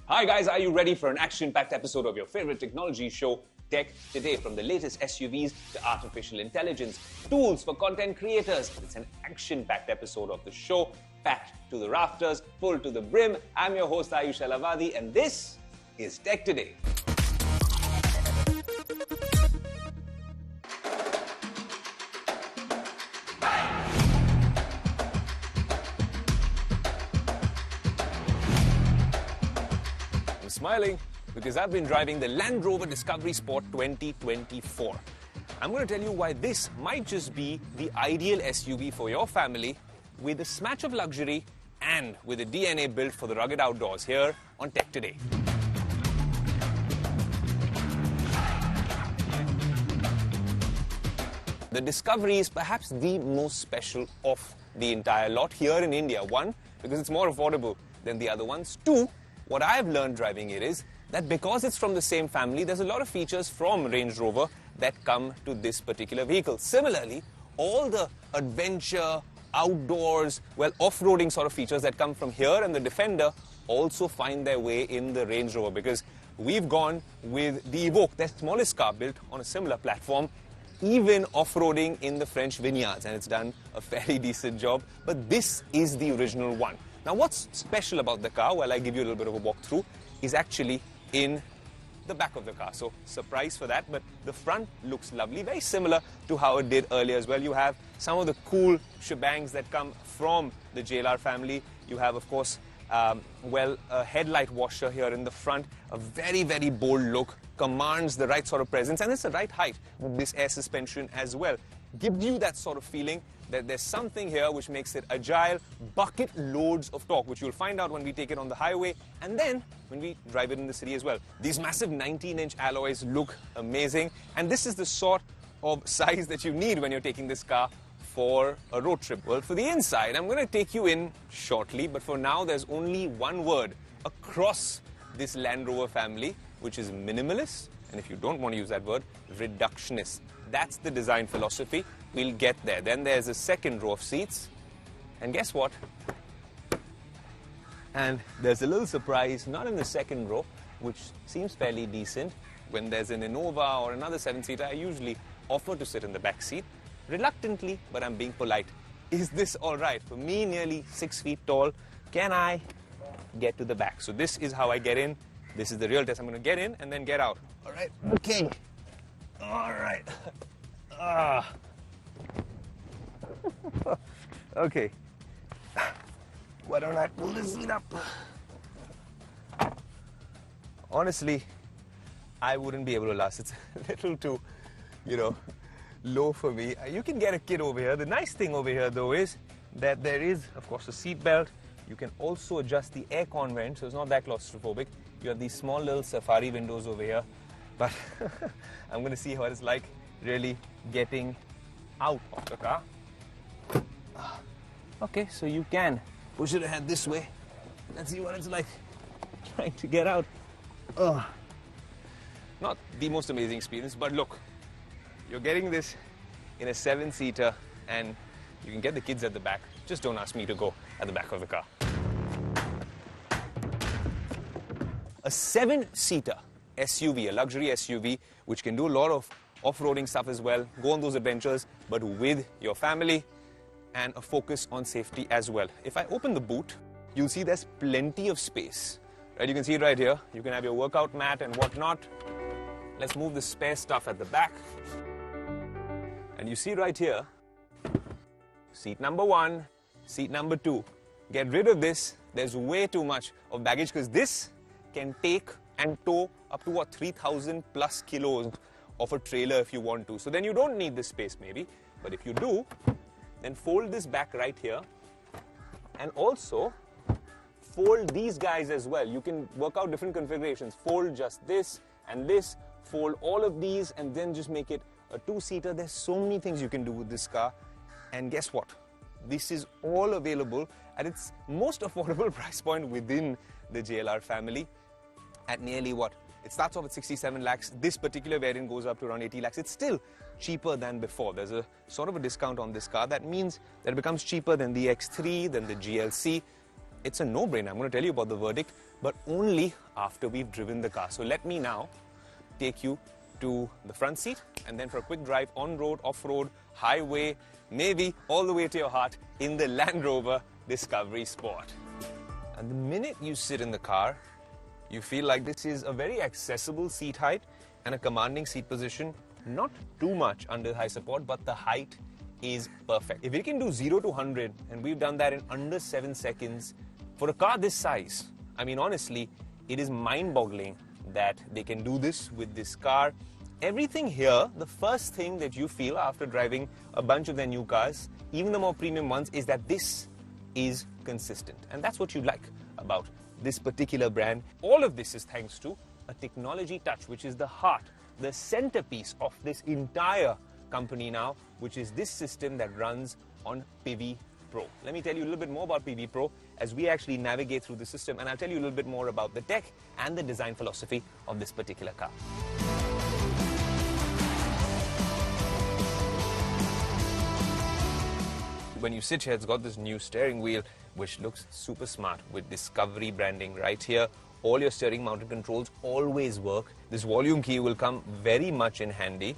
Hi guys, are you ready for an action-packed episode of your favorite technology show, Tech Today? From the latest SUVs to artificial intelligence, tools for content creators. It's an action-packed episode of the show, packed to the rafters, full to the brim. I'm your host Ayush Alavadi, and this is Tech Today. Smiling because I've been driving the Land Rover Discovery Sport 2024. I'm going to tell you why this might just be the ideal SUV for your family with a smash of luxury and with a DNA built for the rugged outdoors here on Tech Today. The Discovery is perhaps the most special of the entire lot here in India. One, because it's more affordable than the other ones. Two, what I've learned driving it is that because it's from the same family, there's a lot of features from Range Rover that come to this particular vehicle. Similarly, all the adventure, outdoors, off-roading sort of features that come from here and the Defender also find their way in the Range Rover, because we've gone with the Evoque, their smallest car built on a similar platform, even off-roading in the French vineyards, and it's done a fairly decent job. But this is the original one. Now, what's special about the car, I give you a little bit of a walkthrough, is actually in the back of the car. So, surprise for that, but the front looks lovely, very similar to how it did earlier as well. You have some of the cool shebangs that come from the JLR family. You have, of course, a headlight washer here in the front. A very, very bold look, commands the right sort of presence, and it's the right height with this air suspension as well. Gives you that sort of feeling that there's something here which makes it agile, bucket loads of torque, which you'll find out when we take it on the highway and then when we drive it in the city as well. These massive 19-inch alloys look amazing, and this is the sort of size that you need when you're taking this car for a road trip. Well, for the inside, I'm going to take you in shortly, but for now, there's only one word across this Land Rover family, which is minimalist, and if you don't want to use that word, reductionist. That's the design philosophy. We'll get there. Then there's a second row of seats. And guess what? And there's a little surprise, not in the second row, which seems fairly decent. When there's an Innova or another 7-seater, I usually offer to sit in the back seat. Reluctantly, but I'm being polite. Is this all right? For me, nearly 6 feet tall, can I get to the back? So this is how I get in. This is the real test. I'm going to get in and then get out. All right. Okay. All right. Okay. Why don't I pull this seat up? Honestly, I wouldn't be able to last. It's a little too, low for me. You can get a kid over here. The nice thing over here, though, is that there is, of course, a seat belt. You can also adjust the aircon vent, so it's not that claustrophobic. You have these small little safari windows over here. But I'm going to see what it's like really getting out of the car. Okay, so you can push it ahead this way. Let's see what it's like trying to get out. Not the most amazing experience, but look, you're getting this in a 7-seater and you can get the kids at the back. Just don't ask me to go at the back of the car. A 7-seater SUV, a luxury SUV, which can do a lot of off-roading stuff as well, go on those adventures, but with your family, and a focus on safety as well. If I open the boot, you'll see there's plenty of space. Right, you can see it right here. You can have your workout mat and whatnot. Let's move the spare stuff at the back. And you see right here, seat number 1, seat number 2. Get rid of this. There's way too much of baggage, because this can take and tow up to 3,000 plus kilos of a trailer if you want to. So then you don't need this space maybe, but if you do, then fold this back right here and also fold these guys as well. You can work out different configurations. Fold just this and this, fold all of these, and then just make it a 2-seater. There's so many things you can do with this car. And guess what? This is all available at its most affordable price point within the JLR family at nearly what? It starts off at 67 lakhs. This particular variant goes up to around 80 lakhs. It's still cheaper than before. There's a sort of a discount on this car. That means that it becomes cheaper than the X3, than the GLC. it's a no-brainer. I'm going to tell you about the verdict, but only after we've driven the car. So let me now take you to the front seat and then for a quick drive on-road, off-road, highway, maybe all the way to your heart in the Land Rover Discovery Sport. And the minute you sit in the car, you feel like this is a very accessible seat height and a commanding seat position. Not too much under high support, but the height is perfect. If we can do 0 to 100, and we've done that in under 7 seconds, for a car this size, I mean, honestly, it is mind-boggling that they can do this with this car. Everything here, the first thing that you feel after driving a bunch of their new cars, even the more premium ones, is that this is consistent. And that's what you like about this particular brand. All of this is thanks to a technology touch, which is the heart, the centerpiece of this entire company now, which is this system that runs on PIVI Pro. Let me tell you a little bit more about PIVI Pro as we actually navigate through the system, and I'll tell you a little bit more about the tech and the design philosophy of this particular car. When you sit here, it's got this new steering wheel, which looks super smart with Discovery branding right here. All your steering mounted controls always work. This volume key will come very much in handy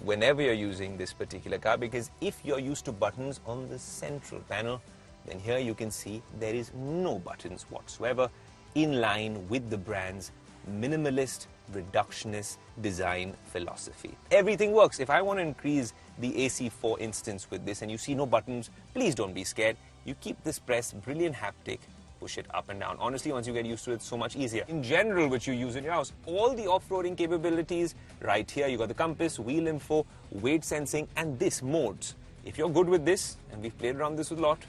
whenever you're using this particular car, because if you're used to buttons on the central panel, then here you can see there is no buttons whatsoever, in line with the brand's minimalist, reductionist design philosophy. Everything works. If I want to increase the AC4 instance with this and you see no buttons, please don't be scared. You keep this pressed, brilliant haptic, push it up and down. Honestly, once you get used to it, it's so much easier. In general, which you use in your house, all the off-roading capabilities right here. You got the compass, wheel info, weight sensing, and this modes. If you're good with this, and we've played around this with a lot,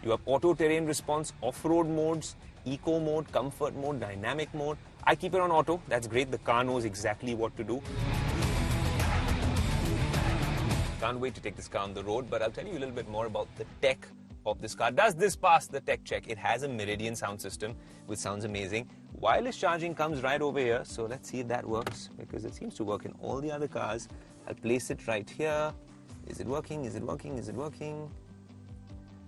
you have auto terrain response, off-road modes, eco mode, comfort mode, dynamic mode. I keep it on auto. That's great. The car knows exactly what to do. Can't wait to take this car on the road, but I'll tell you a little bit more about the tech of this car. Does this pass the tech check? It has a Meridian sound system, which sounds amazing. Wireless charging comes right over here, so let's see if that works, because it seems to work in all the other cars. I'll place it right here. Is it working? Is it working? Is it working?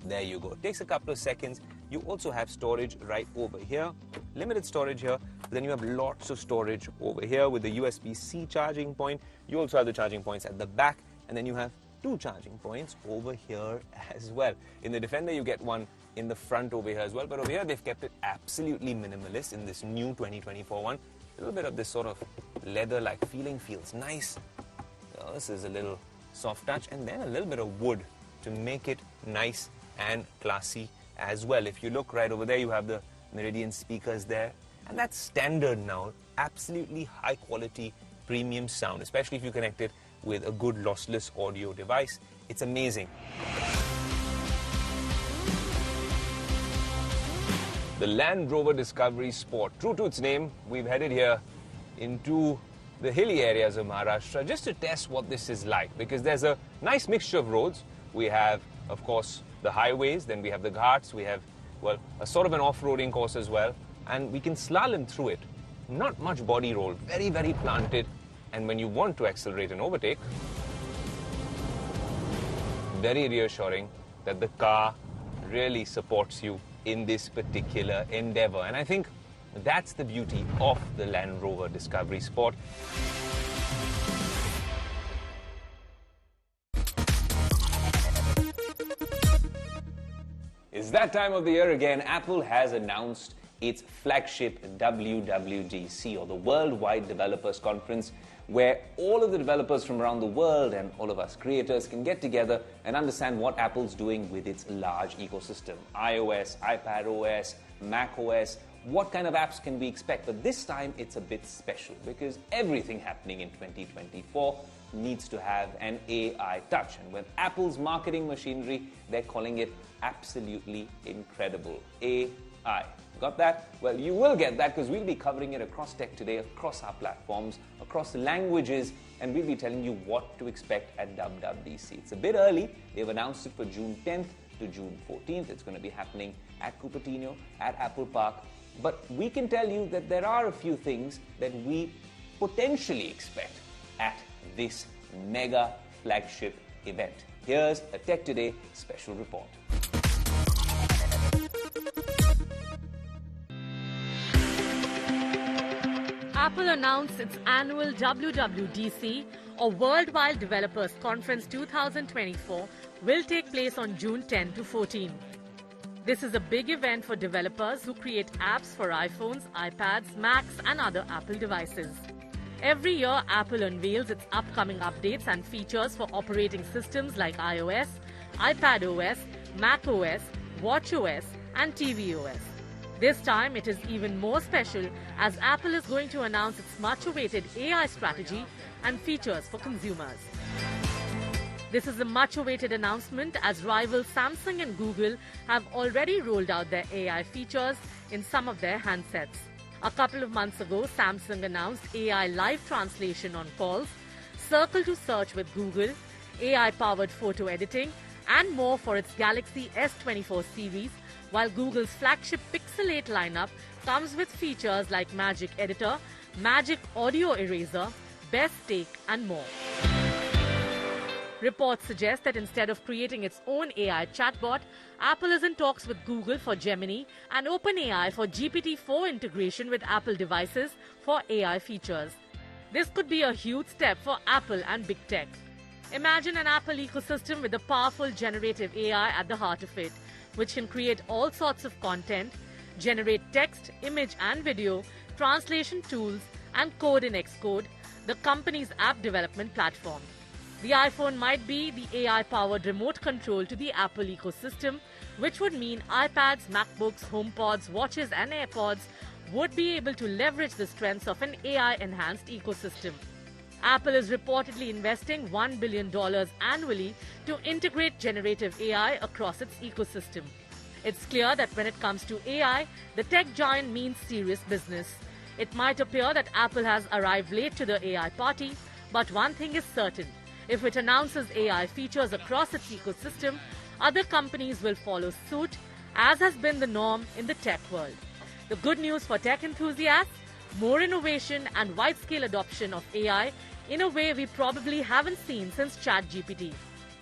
There you go. It takes a couple of seconds. You also have storage right over here. Limited storage here. But then you have lots of storage over here with the USB-C charging point. You also have the charging points at the back, and then you have 2 charging points over here as well. In the Defender, you get one in the front over here as well, but over here they've kept it absolutely minimalist in this new 2024 one. A little bit of this sort of leather-like feeling, feels nice. Oh, this is a little soft touch, and then a little bit of wood to make it nice and classy as well. If you look right over there, you have the Meridian speakers there, and that's standard now. Absolutely high quality premium sound, especially if you connect it with a good lossless audio device. It's amazing. The Land Rover Discovery Sport. True to its name, we've headed here into the hilly areas of Maharashtra just to test what this is like, because there's a nice mixture of roads. We have, of course, the highways, then we have the ghats, we have, well, a sort of an off-roading course as well, and we can slalom through it. Not much body roll, very, very planted. And when you want to accelerate and overtake, very reassuring that the car really supports you in this particular endeavor. And I think that's the beauty of the Land Rover Discovery Sport. It's that time of the year again. Apple has announced its flagship WWDC, or the Worldwide Developers Conference, where all of the developers from around the world and all of us creators can get together and understand what Apple's doing with its large ecosystem. iOS, iPadOS, macOS, what kind of apps can we expect? But this time it's a bit special because everything happening in 2024 needs to have an AI touch. And with Apple's marketing machinery, they're calling it absolutely incredible. AI. Got that? Well, you will get that because we'll be covering it across Tech Today, across our platforms, across languages, and we'll be telling you what to expect at WWDC. It's a bit early. They've announced it for June 10th to June 14th. It's going to be happening at Cupertino, at Apple Park. But we can tell you that there are a few things that we potentially expect at this mega flagship event. Here's a Tech Today special report. Apple announced its annual WWDC, or Worldwide Developers Conference 2024, will take place on June 10 to 14. This is a big event for developers who create apps for iPhones, iPads, Macs and other Apple devices. Every year, Apple unveils its upcoming updates and features for operating systems like iOS, iPadOS, macOS, watchOS and tvOS. This time it is even more special as Apple is going to announce its much-awaited AI strategy and features for consumers. This is a much-awaited announcement as rivals Samsung and Google have already rolled out their AI features in some of their handsets. A couple of months ago, Samsung announced AI live translation on calls, circle to search with Google, AI-powered photo editing and more for its Galaxy S24 series, while Google's flagship Pixel 8 lineup comes with features like Magic Editor, Magic Audio Eraser, Best Take and more. Reports suggest that instead of creating its own AI chatbot, Apple is in talks with Google for Gemini and OpenAI for GPT-4 integration with Apple devices for AI features. This could be a huge step for Apple and big tech. Imagine an Apple ecosystem with a powerful generative AI at the heart of it, which can create all sorts of content, generate text, image and video, translation tools and code in Xcode, the company's app development platform. The iPhone might be the AI-powered remote control to the Apple ecosystem, which would mean iPads, MacBooks, HomePods, watches and AirPods would be able to leverage the strengths of an AI-enhanced ecosystem. Apple is reportedly investing $1 billion annually to integrate generative AI across its ecosystem. It's clear that when it comes to AI, the tech giant means serious business. It might appear that Apple has arrived late to the AI party, but one thing is certain. If it announces AI features across its ecosystem, other companies will follow suit, as has been the norm in the tech world. The good news for tech enthusiasts? More innovation and wide-scale adoption of AI in a way we probably haven't seen since ChatGPT.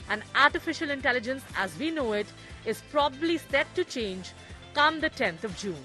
And artificial intelligence as we know it is probably set to change come the 10th of June.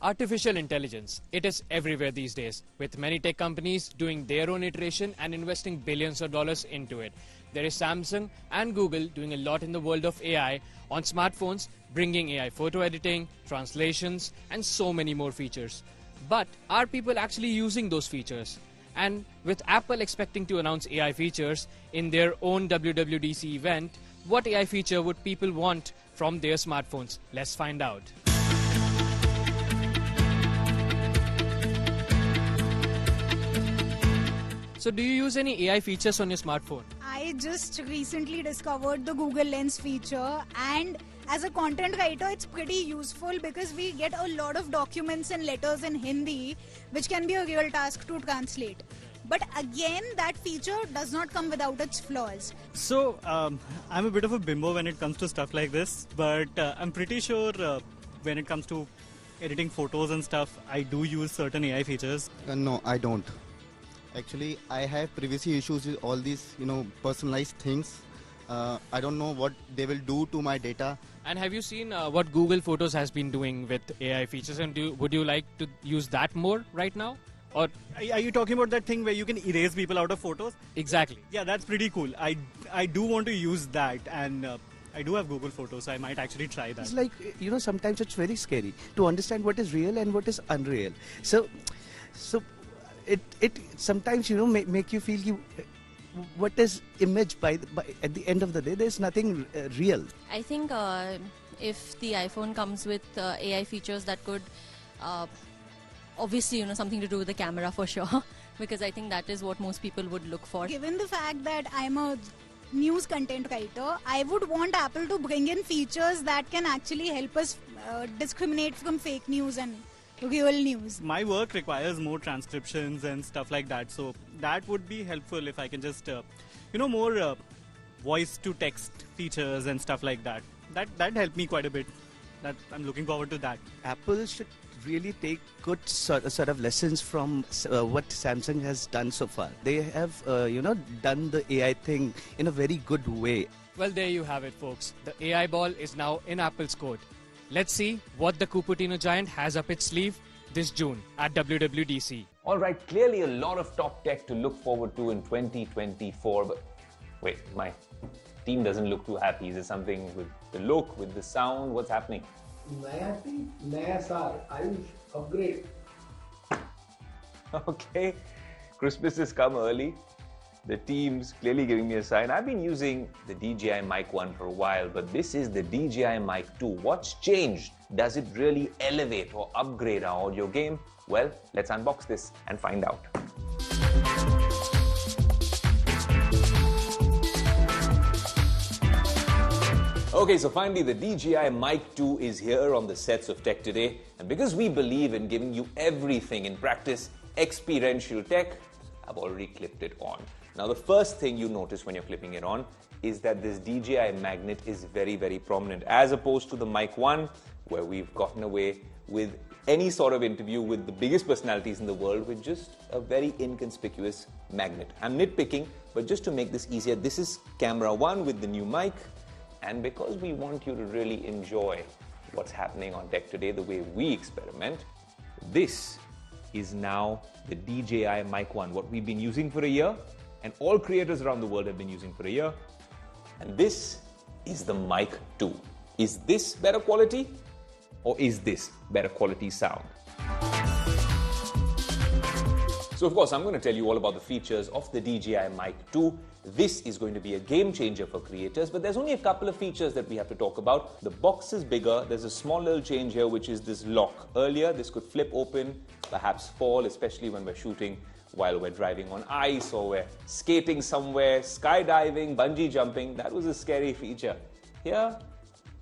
Artificial intelligence, it is everywhere these days, with many tech companies doing their own iteration and investing billions of dollars into it. There is Samsung and Google doing a lot in the world of AI on smartphones, bringing AI photo editing, translations, and so many more features. But are people actually using those features? And with Apple expecting to announce AI features in their own WWDC event, what AI feature would people want from their smartphones? Let's find out. So do you use any AI features on your smartphone? I just recently discovered the Google Lens feature, and as a content writer it's pretty useful because we get a lot of documents and letters in Hindi which can be a real task to translate. But again, that feature does not come without its flaws. So I'm a bit of a bimbo when it comes to stuff like this, but I'm pretty sure when it comes to editing photos and stuff, I do use certain AI features. No, I don't. Actually, I have privacy issues with all these, personalized things. I don't know what they will do to my data. And have you seen what Google Photos has been doing with AI features, and would you like to use that more right now? Or are you talking about that thing where you can erase people out of photos? Exactly. Yeah, that's pretty cool. I do want to use that, and I do have Google Photos, so I might actually try that. It's like, sometimes it's very scary to understand what is real and what is unreal. So it sometimes, make you feel what is image by at the end of the day, there's nothing real. I think if the iPhone comes with AI features that could obviously, something to do with the camera for sure, because I think that is what most people would look for. Given the fact that I'm a news content writer, I would want Apple to bring in features that can actually help us discriminate from fake news and real news. My work requires more transcriptions and stuff like that, so that would be helpful if I can just, more voice to text features and stuff like that. That helped me quite a bit. That I'm looking forward to that. Apple should really take good sort of lessons from what Samsung has done so far. They have, done the AI thing in a very good way. Well, there you have it, folks. The AI ball is now in Apple's court. Let's see what the Cupertino giant has up its sleeve. this June at WWDC. All right, clearly a lot of top tech to look forward to in 2024. But wait, my team doesn't look too happy. Is there something with the look, with the sound? What's happening? नया team, नया साल, Ayush, upgrade. Okay, Christmas has come early. The team's clearly giving me a sign. I've been using the DJI Mic 1 for a while, but this is the DJI Mic 2. What's changed? Does it really elevate or upgrade our audio game? Well, let's unbox this and find out. Okay, so finally the DJI Mic 2 is here on the sets of Tech Today. And because we believe in giving you everything in practice, experiential tech, I've already clipped it on. Now, the first thing you notice when you're clipping it on is that this DJI magnet is very, very prominent, as opposed to the Mic 1, where we've gotten away with any sort of interview with the biggest personalities in the world with just a very inconspicuous magnet. I'm nitpicking, but just to make this easier, this is camera 1 with the new mic. And because we want you to really enjoy what's happening on Tech Today the way we experiment, this is now the DJI Mic 1, what we've been using for a year, and all creators around the world have been using for a year. And this is the Mic 2. Is this better quality, or is this better quality sound? So of course, I'm going to tell you all about the features of the DJI Mic 2. This is going to be a game changer for creators, but there's only a couple of features that we have to talk about. The box is bigger. There's a small little change here, which is this lock. Earlier, this could flip open, perhaps fall, especially when we're shooting while we're driving on ice or we're skating somewhere, skydiving, bungee jumping. That was a scary feature. Here,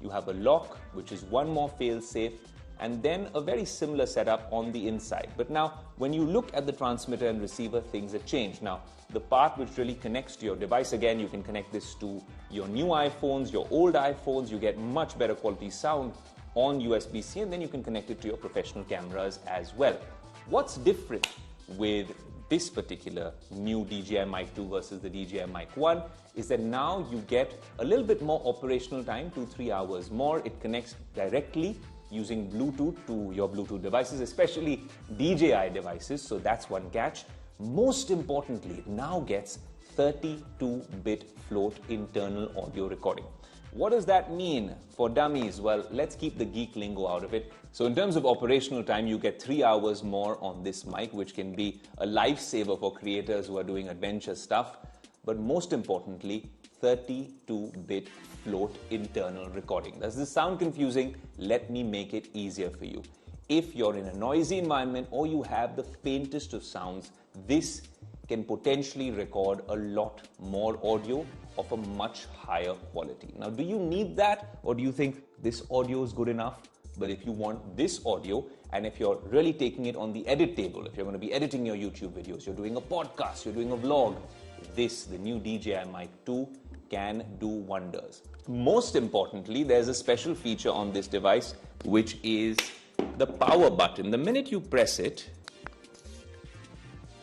you have a lock, which is one more fail-safe, and then a very similar setup on the inside. But now, when you look at the transmitter and receiver, things have changed. Now, the part which really connects to your device, again, you can connect this to your new iPhones, your old iPhones. You get much better quality sound on USB-C, and then you can connect it to your professional cameras as well. What's different with this particular new DJI Mic 2 versus the DJI Mic 1 is that now you get a little bit more operational time, 2-3 hours more. It connects directly using Bluetooth to your Bluetooth devices, especially DJI devices, so that's one catch. Most importantly, it now gets 32-bit float internal audio recording. What does that mean for dummies? Well, let's keep the geek lingo out of it. So in terms of operational time, you get 3 hours more on this mic, which can be a lifesaver for creators who are doing adventure stuff. But most importantly, 32-bit float internal recording. Does this sound confusing? Let me make it easier for you. If you're in a noisy environment or you have the faintest of sounds, this can potentially record a lot more audio of a much higher quality. Now, do you need that, or do you think this audio is good enough? But if you want this audio, and if you're really taking it on the edit table, if you're going to be editing your YouTube videos, you're doing a podcast, you're doing a vlog, this, the new DJI Mic 2, can do wonders. Most importantly, there's a special feature on this device, which is the power button. The minute you press it,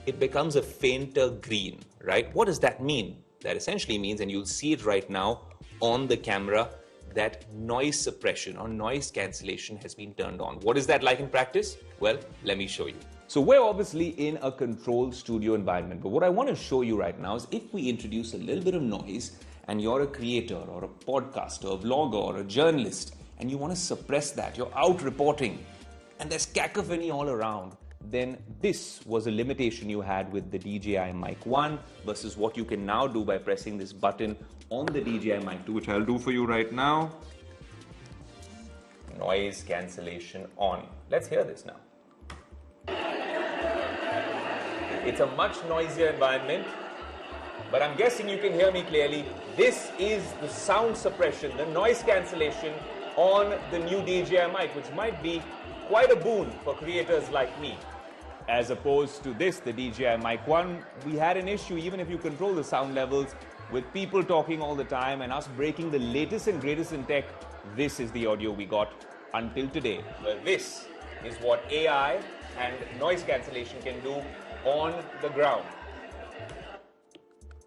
it becomes a fainter green, right? What does that mean? That essentially means, and you'll see it right now on the camera, that noise suppression or noise cancellation has been turned on. What is that like in practice? Well, let me show you. So we're obviously in a controlled studio environment, but what I want to show you right now is if we introduce a little bit of noise and you're a creator or a podcaster, a vlogger or a journalist, and you want to suppress that, you're out reporting, and there's cacophony all around, then this was a limitation you had with the DJI Mic 1 versus what you can now do by pressing this button on the DJI Mic 2, which I'll do for you right now. Noise cancellation on. Let's hear this now. It's a much noisier environment, but I'm guessing you can hear me clearly. This is the sound suppression, the noise cancellation on the new DJI Mic, which might be quite a boon for creators like me. As opposed to this, the DJI Mic 1, we had an issue, even if you control the sound levels, with people talking all the time and us breaking the latest and greatest in tech. This is the audio we got until today. Well, this is what AI and noise cancellation can do on the ground.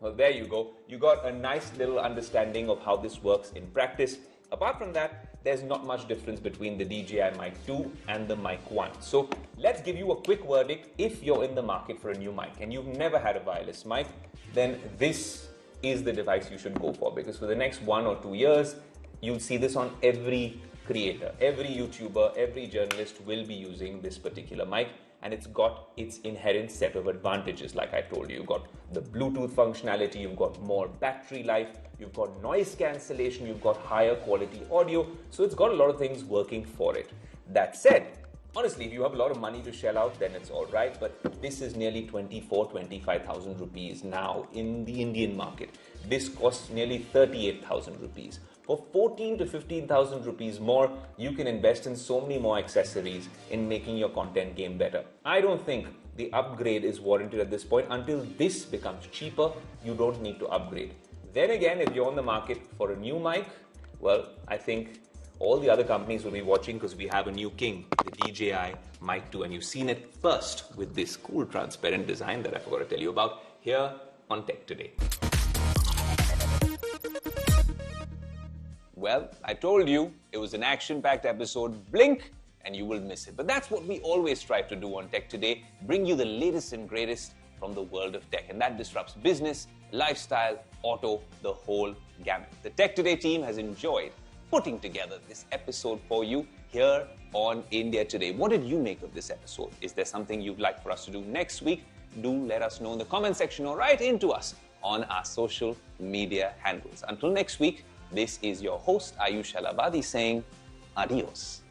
Well, there you go. You got a nice little understanding of how this works in practice. Apart from that, there's not much difference between the DJI Mic 2 and the Mic 1. So let's give you a quick verdict. If you're in the market for a new mic and you've never had a wireless mic, then this is the device you should go for, because for the next 1 or 2 years, you'll see this on every creator, every YouTuber, every journalist will be using this particular mic, and it's got its inherent set of advantages. Like I told you, you've got the Bluetooth functionality, you've got more battery life, you've got noise cancellation, you've got higher quality audio, so it's got a lot of things working for it. That said, honestly, if you have a lot of money to shell out, then it's all right, but this is nearly 25,000 rupees now in the Indian market. This costs nearly 38,000 rupees. For 14 to 15,000 rupees more, you can invest in so many more accessories in making your content game better. I don't think the upgrade is warranted at this point. Until this becomes cheaper, you don't need to upgrade. Then again, if you're on the market for a new mic, well, I think all the other companies will be watching, because we have a new king, the DJI Mic 2, and you've seen it first with this cool transparent design that I forgot to tell you about here on Tech Today. Well, I told you it was an action-packed episode. Blink and you will miss it. But that's what we always strive to do on Tech Today, bring you the latest and greatest from the world of tech. And that disrupts business, lifestyle, auto, the whole gamut. The Tech Today team has enjoyed putting together this episode for you here on India Today. What did you make of this episode? Is there something you'd like for us to do next week? Do let us know in the comment section or write into us on our social media handles. Until next week, this is your host, Ayush Alabadi, saying adios.